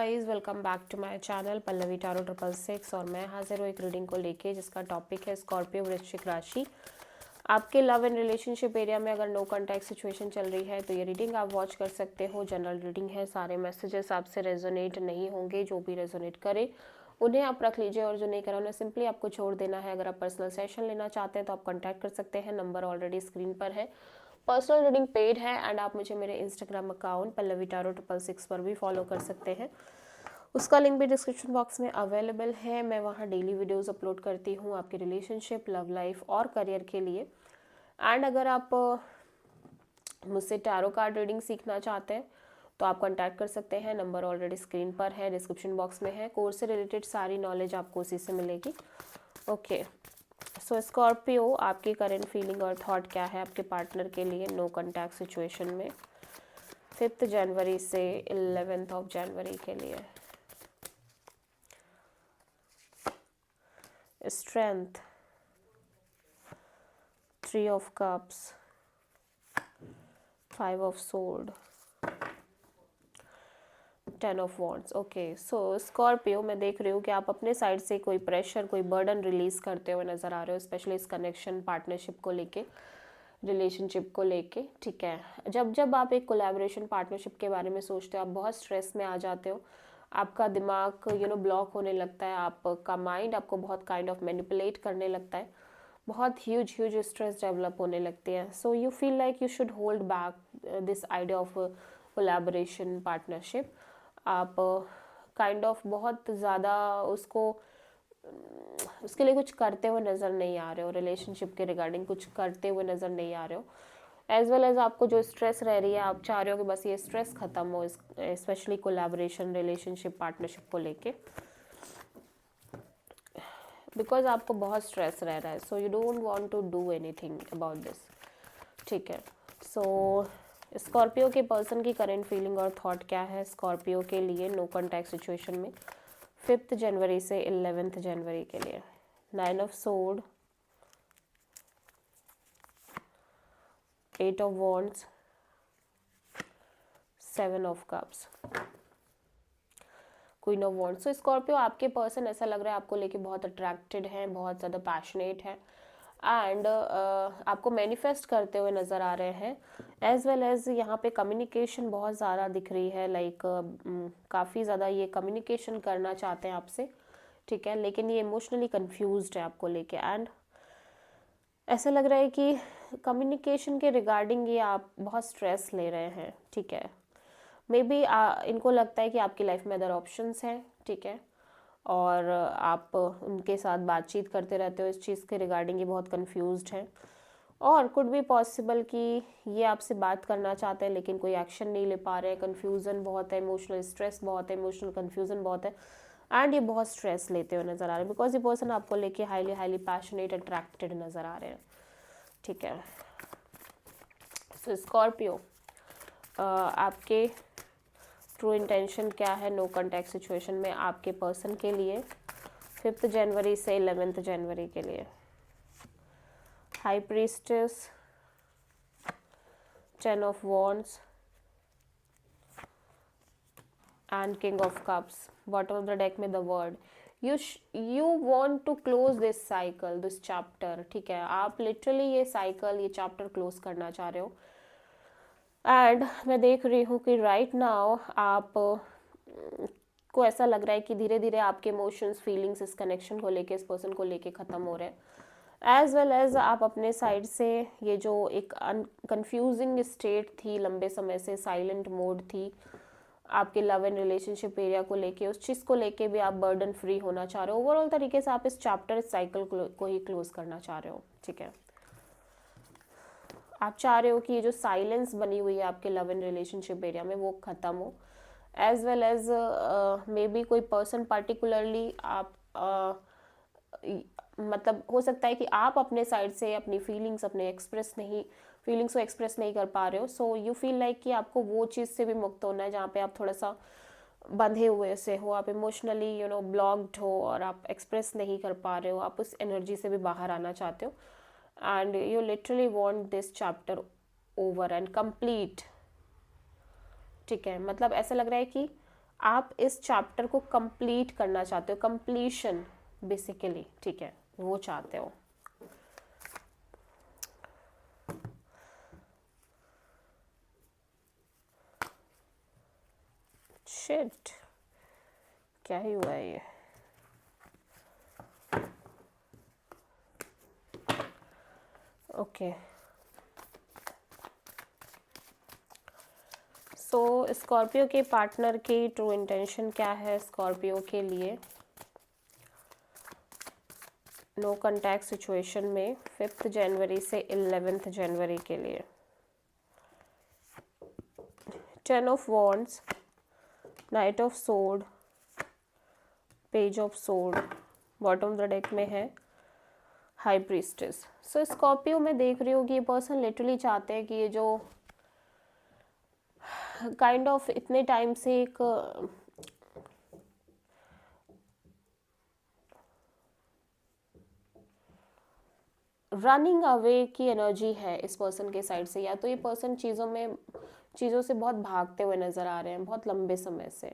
Guys welcome back to my channel Pallavi tarot 666 और मैं हाजिर हूँ एक रीडिंग को लेके जिसका टॉपिक है स्कॉर्पियो वृश्चिक राशि। आपके लव एंड रिलेशनशिप एरिया में अगर नो कॉन्टैक्ट सिचुएशन चल रही है तो ये रीडिंग आप वॉच कर सकते हो। जनरल रीडिंग है, सारे मैसेजेस आपसे रेजोनेट नहीं होंगे। जो भी रेजोनेट करे उन्हें आप रख लीजिए और जो नहीं करा उन्हें सिंपली आपको छोड़ देना है। अगर आप पर्सनल सेशन लेना चाहते हैं तो आप कॉन्टैक्ट कर सकते हैं, नंबर ऑलरेडी स्क्रीन पर है। पर्सनल रीडिंग पेड है एंड आप मुझे मेरे इंस्टाग्राम अकाउंट पल्लवी टारो 666 पर भी फॉलो कर सकते हैं। उसका लिंक भी डिस्क्रिप्शन बॉक्स में अवेलेबल है। मैं वहाँ डेली वीडियोस अपलोड करती हूँ आपके रिलेशनशिप, लव लाइफ और करियर के लिए। एंड अगर आप मुझसे टैरो कार्ड रीडिंग सीखना चाहते हैं तो आप कांटेक्ट कर सकते हैं, नंबर ऑलरेडी स्क्रीन पर है, डिस्क्रिप्शन बॉक्स में है। कोर्स से रिलेटेड सारी नॉलेज आपको उसी से मिलेगी। ओके, सो स्कॉर्पियो, आपकी करंट फीलिंग और थॉट क्या है आपके पार्टनर के लिए नो कॉन्टैक्ट सिचुएशन में 5 जनवरी से 11 जनवरी के लिए। Strength, 3 of cups, 5 of sword, 10 of wands. Okay, so Scorpio, मैं देख रही हूँ कि आप अपने साइड से कोई प्रेशर, कोई बर्डन रिलीज करते हुए नजर आ रहे हो, स्पेशली इस कनेक्शन, पार्टनरशिप को लेके, रिलेशनशिप को लेके। ठीक है, जब जब आप एक कोलैबोरेशन पार्टनरशिप के बारे में सोचते हो आप बहुत स्ट्रेस में आ जाते हो। आपका दिमाग ब्लॉक होने लगता है, आपका माइंड आपको बहुत काइंड ऑफ मैनिपुलेट करने लगता है, बहुत ह्यूज स्ट्रेस डेवलप होने लगती है। So you feel like you should hold back this idea of collaboration partnership. आप काइंड ऑफ बहुत ज़्यादा उसके लिए कुछ करते हुए नज़र नहीं आ रहे हो, रिलेशनशिप के रिगार्डिंग कुछ करते हुए नज़र नहीं आ रहे हो। एज वेल एज आपको जो स्ट्रेस रह रही है, आप चाह रहे हो कि बस ये स्ट्रेस ख़त्म हो, स्पेशली कोलैबोरेशन, रिलेशनशिप, पार्टनरशिप को लेके, बिकॉज आपको बहुत स्ट्रेस रह रहा है। So you don't want to do anything about this. ठीक है, सो स्कॉर्पियो के पर्सन की करंट फीलिंग और थॉट क्या है स्कॉर्पियो के लिए नो कॉन्टैक्ट सिचुएशन में 5 जनवरी से 11 जनवरी के लिए। 9 of sword, 8 of wands, 7 of cups, queen of wands. So Scorpio, आपके पर्सन ऐसा लग रहा है आपको लेके बहुत अट्रैक्टेड है, बहुत ज़्यादा पैशनेट है एंड आपको मैनिफेस्ट करते हुए नज़र आ रहे हैं। एज वेल एज यहाँ पे कम्युनिकेशन बहुत ज़्यादा दिख रही है, लाइक काफ़ी ज़्यादा ये कम्युनिकेशन करना चाहते हैं आपसे। ठीक है, लेकिन ये इमोशनली कन्फ्यूज्ड है आपको लेके एंड ऐसा लग रहा है कि कम्युनिकेशन के रिगार्डिंग ये आप बहुत स्ट्रेस ले रहे हैं। ठीक है, मे बी इनको लगता है कि आपकी लाइफ में अदर ऑप्शंस हैं। ठीक है, और आप उनके साथ बातचीत करते रहते हो इस चीज़ के रिगार्डिंग, ये बहुत कंफ्यूज्ड है। और कुड भी पॉसिबल कि ये आपसे बात करना चाहते हैं लेकिन कोई एक्शन नहीं ले पा रहे हैं, कन्फ्यूज़न बहुत है, इमोशनल स्ट्रेस बहुत है, इमोशनल कन्फ्यूज़न बहुत है एंड ये बहुत स्ट्रेस लेते हुए नज़र आ रहे हैं बिकॉज ये पर्सन आपको लेके हाईली पैशनेट, अट्रैक्टेड नज़र आ रहे हैं। ठीक है, सो स्कॉर्पियो, आपके ट्रू इंटेंशन क्या है नो कॉन्टैक्ट सिचुएशन में आपके पर्सन के लिए 5 जनवरी से 11 जनवरी के लिए। High priestess, 10 of wands and king of cups. Bottom of the deck में the word you want to close this cycle, this chapter. ठीक है, आप लिटरली ये साइकिल, ये चैप्टर क्लोज करना चाह रहे हो एंड मैं देख रही हूँ कि राइट नाउ आप को ऐसा लग रहा है कि धीरे धीरे आपके इमोशंस, फीलिंग्स इस कनेक्शन को लेके, इस पर्सन को लेके ख़त्म हो रहे हैं। एज वेल एज आप अपने साइड से ये जो एक कंफ्यूजिंग स्टेट थी, लंबे समय से साइलेंट मोड थी आपके लव एंड रिलेशनशिप एरिया को लेके, उस चीज़ को लेके भी आप बर्डन फ्री होना चाह रहे हो। ओवरऑल तरीके से आप इस चैप्टर, इस साइकिल को ही क्लोज करना चाह रहे हो। ठीक है, आप चाह रहे हो कि ये जो साइलेंस बनी हुई है आपके लव एंड रिलेशनशिप एरिया में वो ख़त्म हो। As well as maybe कोई पर्सन पर्टिकुलरली आप मतलब हो सकता है कि आप अपने साइड से अपनी फीलिंग्स को एक्सप्रेस नहीं कर पा रहे हो। सो यू फील लाइक कि आपको वो चीज़ से भी मुक्त होना है जहाँ पे आप थोड़ा सा बंधे हुए से हो, आप इमोशनली ब्लॉक्ड हो और आप एक्सप्रेस नहीं कर पा रहे हो, आप उस एनर्जी से भी बाहर आना चाहते हो and you literally want this chapter over and complete. ठीक है, मतलब ऐसा लग रहा है कि आप इस चैप्टर को कंप्लीट करना चाहते हो, कंप्लीशन बेसिकली, ठीक है, वो चाहते हो। शिट, क्या ही हुआ है ये? ओके, सो स्कॉर्पियो के पार्टनर की ट्रू इंटेंशन क्या है स्कॉर्पियो के लिए नो कॉन्टैक्ट सिचुएशन में 5 जनवरी से 11 जनवरी के लिए? 10 of wands, night of sword, page of sword, bottom of the deck में है हाई प्रीस्टेस। सो स्कॉर्पियो में देख रही हूँ कि ये पर्सन लिटरली चाहते हैं कि ये जो काइंड ऑफ इतने टाइम से एक रनिंग अवे की एनर्जी है इस पर्सन के साइड से, या तो ये पर्सन चीज़ों से बहुत भागते हुए नज़र आ रहे हैं बहुत लंबे समय से,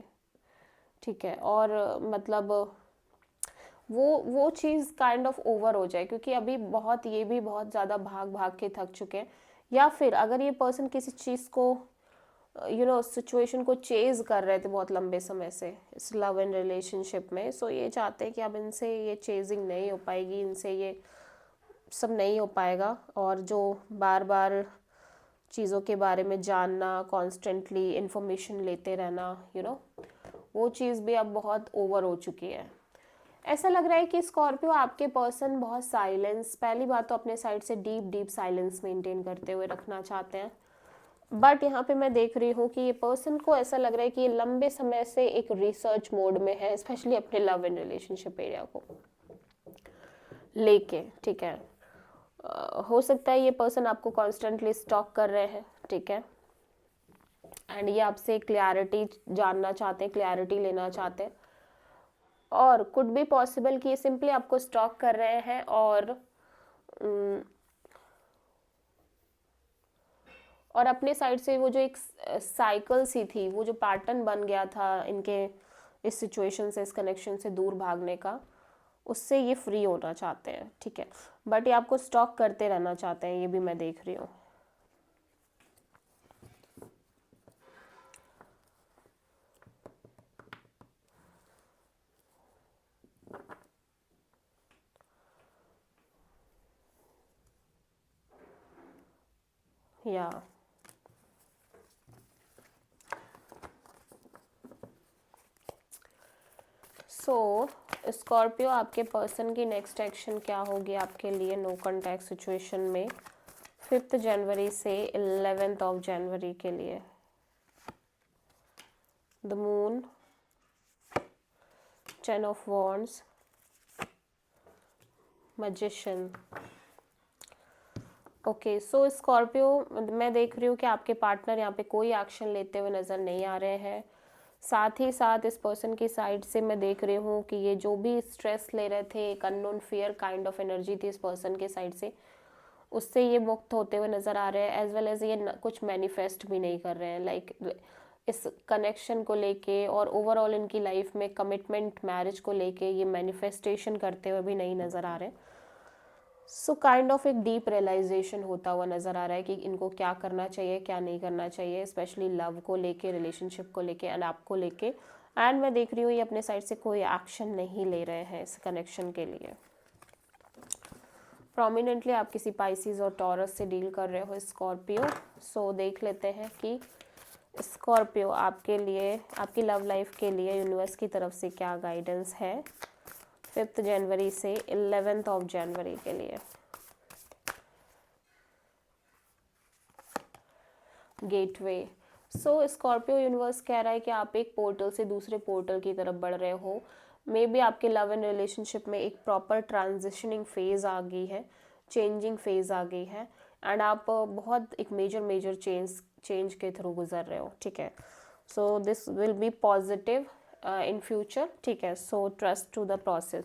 ठीक है, और मतलब वो चीज़ काइंड ऑफ ओवर हो जाए, क्योंकि अभी ये भी बहुत ज़्यादा भाग भाग के थक चुके हैं। या फिर अगर ये पर्सन किसी चीज़ को सिचुएशन को चेज कर रहे थे बहुत लंबे समय से इस लव एंड रिलेशनशिप में, सो ये चाहते हैं कि अब इनसे ये चेजिंग नहीं हो पाएगी, इनसे ये सब नहीं हो पाएगा, और जो बार बार चीज़ों के बारे में जानना, कॉन्स्टेंटली इन्फॉर्मेशन लेते रहना, वो चीज़ भी अब बहुत ओवर हो चुकी है। ऐसा लग रहा है कि स्कॉर्पियो आपके पर्सन बहुत साइलेंस, पहली बात तो अपने साइड से डीप साइलेंस मेंटेन करते हुए रखना चाहते हैं, बट यहाँ पे मैं देख रही हूँ कि ये पर्सन को ऐसा लग रहा है कि ये लंबे समय से एक रिसर्च मोड में है, स्पेशली अपने लव एंड रिलेशनशिप एरिया को लेके, ठीक है। हो सकता है ये पर्सन आपको कॉन्स्टेंटली स्टॉक कर रहे हैं, ठीक है, एंड ये आपसे क्लैरिटी जानना चाहते हैं, क्लैरिटी लेना चाहते हैं, और कुड बी पॉसिबल कि ये सिंपली आपको स्टॉक कर रहे हैं और अपने साइड से वो जो एक साइकिल सी थी, वो जो पैटर्न बन गया था इनके इस सिचुएशन से, इस कनेक्शन से दूर भागने का, उससे ये फ्री होना चाहते हैं, ठीक है, बट ये आपको स्टॉक करते रहना चाहते हैं, ये भी मैं देख रही हूँ। या सो स्कॉर्पियो आपके पर्सन की नेक्स्ट एक्शन क्या होगी आपके लिए नो कॉन्टैक्ट सिचुएशन में 5 जनवरी से 11 ऑफ जनवरी के लिए? The moon, 10 of wands, magician. Okay, so Scorpio मैं देख रही हूँ कि आपके पार्टनर यहाँ पे कोई एक्शन लेते हुए नज़र नहीं आ रहे हैं। साथ ही साथ इस पर्सन की साइड से मैं देख रही हूँ कि ये जो भी स्ट्रेस ले रहे थे, एक unknown fear kind of energy थी इस पर्सन के साइड से, उससे ये मुक्त होते हुए नज़र आ रहे हैं, एज वेल एज ये कुछ मैनिफेस्ट भी नहीं कर रहे हैं, लाइक इस कनेक्शन को लेके और ओवरऑल इनकी लाइफ में कमिटमेंट, मैरिज को लेके ये मैनिफेस्टेशन करते हुए भी नहीं नज़र आ रहे। सो काइंड ऑफ एक डीप रियलाइजेशन होता हुआ नज़र आ रहा है कि इनको क्या करना चाहिए, क्या नहीं करना चाहिए, स्पेशली लव को लेके, रिलेशनशिप को लेके एंड आपको लेके। एंड मैं देख रही हूँ ये अपने साइड से कोई एक्शन नहीं ले रहे हैं इस कनेक्शन के लिए। प्रोमिनेंटली आप किसी पाइसिस और टॉरस से डील कर रहे हो स्कॉर्पियो। सो देख लेते हैं कि स्कॉर्पियो आपके लिए, आपकी लव लाइफ के लिए यूनिवर्स की तरफ से क्या गाइडेंस है 5 जनवरी से 11 ऑफ जनवरी के लिए। गेटवे। सो स्कॉर्पियो यूनिवर्स कह रहा है कि आप एक पोर्टल से दूसरे पोर्टल की तरफ बढ़ रहे हो। मे बी आपके लव एंड रिलेशनशिप में एक प्रॉपर ट्रांजिशनिंग फेज आ गई है, चेंजिंग फेज आ गई है, एंड आप बहुत एक मेजर चेंज के थ्रू गुजर रहे हो, ठीक है। So this will be positive in future, ठीक है। So trust to the process.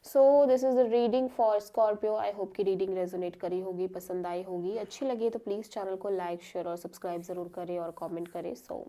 So this is the reading for Scorpio. I hope कि रीडिंग रेजोनेट करी होगी, पसंद आई होगी, अच्छी लगी तो प्लीज़ चैनल को लाइक, शेयर और सब्सक्राइब ज़रूर करें और कमेंट करें। सो